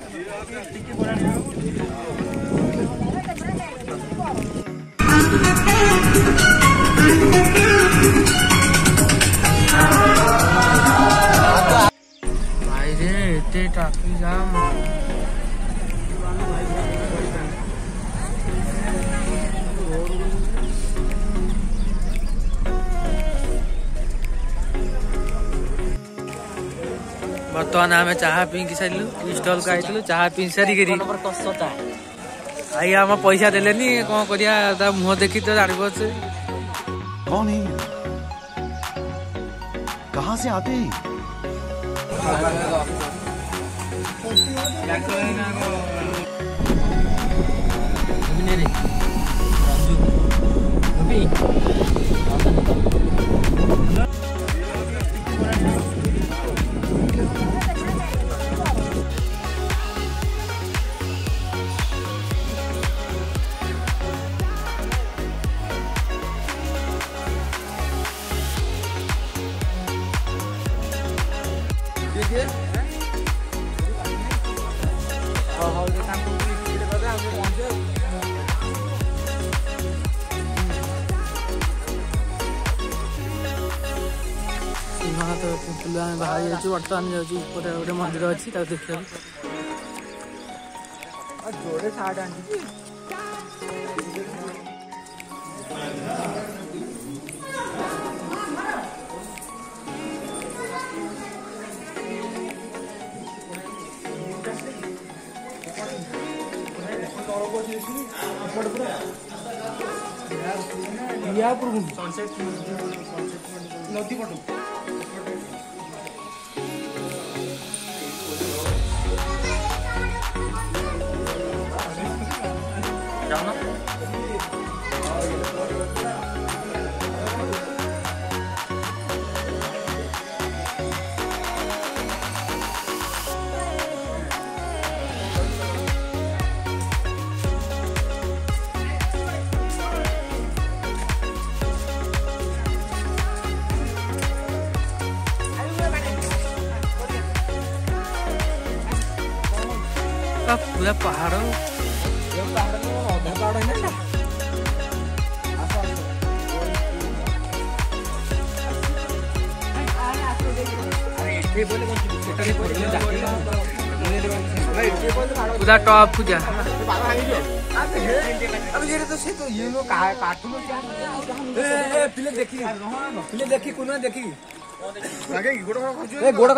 भाई रे एते ट्रैफिक जाम बर्तमान आम चाह पी सारू स्टल को आई चाह पी सारिक आई आम पैसा देलेनी कौन कर मुह देखी तो जान पारे कौन है कहाँ से आते हैं बाहर जाऊँ बर्तमान जाऊँ गोटे मंदिर अच्छी देखिए जोड़े सार्ट आनी नदी पटू पूरा पहाड़ पूरा टॉप पूजा देखी गोड़